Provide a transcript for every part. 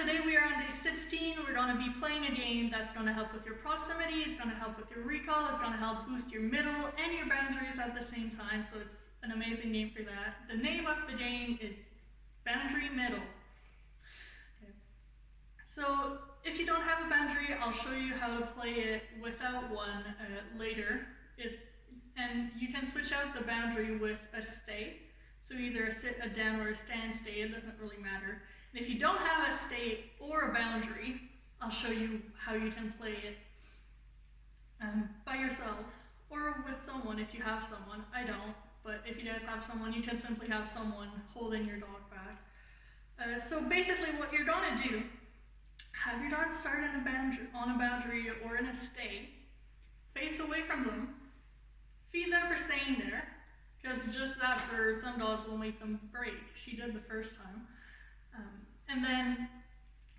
today we are on day 16. We're going to be playing a game that's going to help with your proximity, it's going to help with your recall, it's going to help boost your middle and your boundaries at the same time, so it's an amazing game for that. The name of the game is Boundary Middle. Okay. So if you don't have a boundary, I'll show you how to play it without one later. And you can switch out the boundary with a stay. So either a sit, a down, or a stand stay, it doesn't really matter. And if you don't have a stay or a boundary, I'll show you how you can play it by yourself or with someone if you have someone. I don't, but if you guys have someone, you can simply have someone holding your dog back. So basically what you're gonna do, have your dog start on a boundary or in a stay, face away from them, feed them for staying there, because just that for some dogs will make them break. She did the first time. And then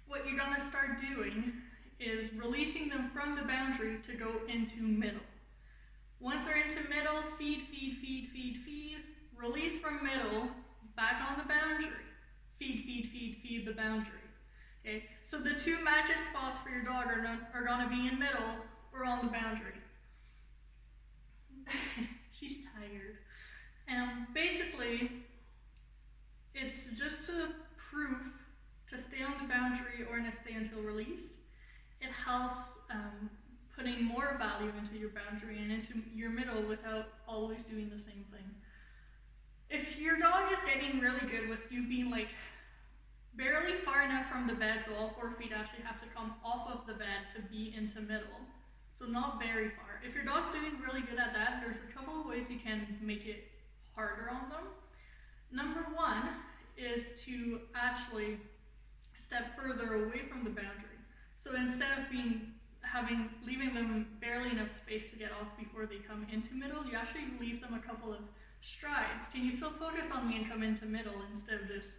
what you're gonna start doing is releasing them from the boundary to go into middle. Once they're into middle, feed, feed, feed, feed, feed, release from middle, back on the boundary, feed, feed, feed, feed the boundary. Okay, so the two magic spots for your dog are gonna be in middle or on the boundary. She's tired. Basically, it's just a proof to stay on the boundary or in a stay until released. It helps putting more value into your boundary and into your middle without always doing the same thing. If your dog is getting really good with you being like barely far enough from the bed, so all 4 feet actually have to come off of the bed to be into middle, so not very far. If your dog's doing really good at that, there's a couple of ways you can make it harder on them. Number one is to actually step further away from the boundary. So instead of leaving them barely enough space to get off before they come into middle, you actually leave them a couple of strides. Can you still focus on me and come into middle instead of just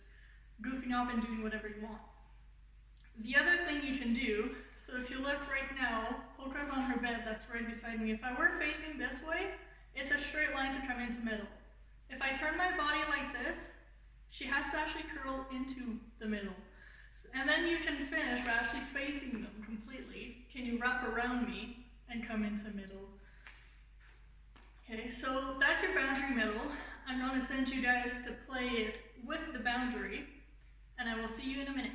goofing off and doing whatever you want? The other thing you can do, so if you look right now, Polka's on her bed that's right beside me. If I were facing this way, it's a straight line to come into middle. If I turn my body like this, she has to actually curl into the middle. And then you can finish by actually facing them completely. Can you wrap around me and come into middle? Okay, so that's your boundary middle. I'm going to send you guys to play it with the boundary, and I will see you in a minute.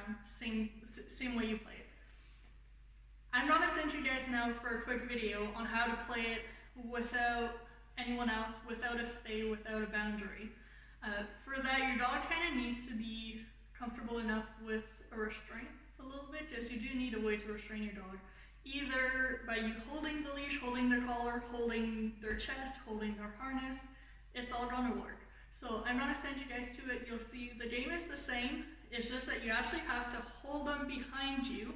around, same way you play it. I'm gonna send you guys now for a quick video on how to play it without anyone else, without a stay, without a boundary. For that, your dog kind of needs to be comfortable enough with a restraint a little bit, because you do need a way to restrain your dog. Either by you holding the leash, holding their collar, holding their chest, holding their harness, it's all gonna work. So I'm gonna send you guys to it. You'll see the game is the same. It's just that you actually have to hold them behind you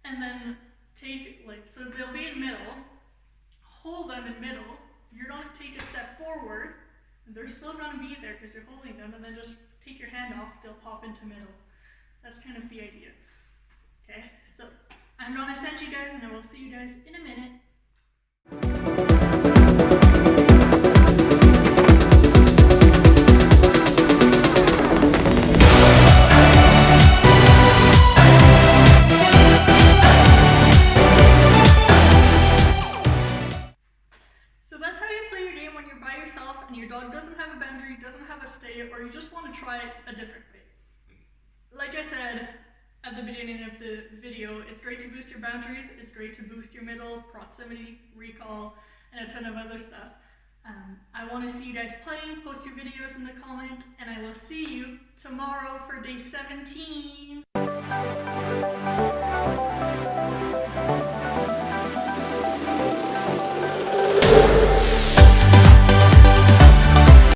and then take, so they'll be in middle, hold them in middle, you're gonna take a step forward, and they're still gonna be there because you're holding them, and then just take your hand off, they'll pop into middle. That's kind of the idea. Okay, so I'm gonna send you guys, and I will see you guys in a minute. So that's how you play your game when you're by yourself and your dog doesn't have a boundary, doesn't have a stay, or you just want to try it a different way. Like I said at the beginning of the video, it's great to boost your boundaries, it's great to boost your middle, proximity, recall, and a ton of other stuff. I want to see you guys playing, post your videos in the comment, and I will see you tomorrow for day 17.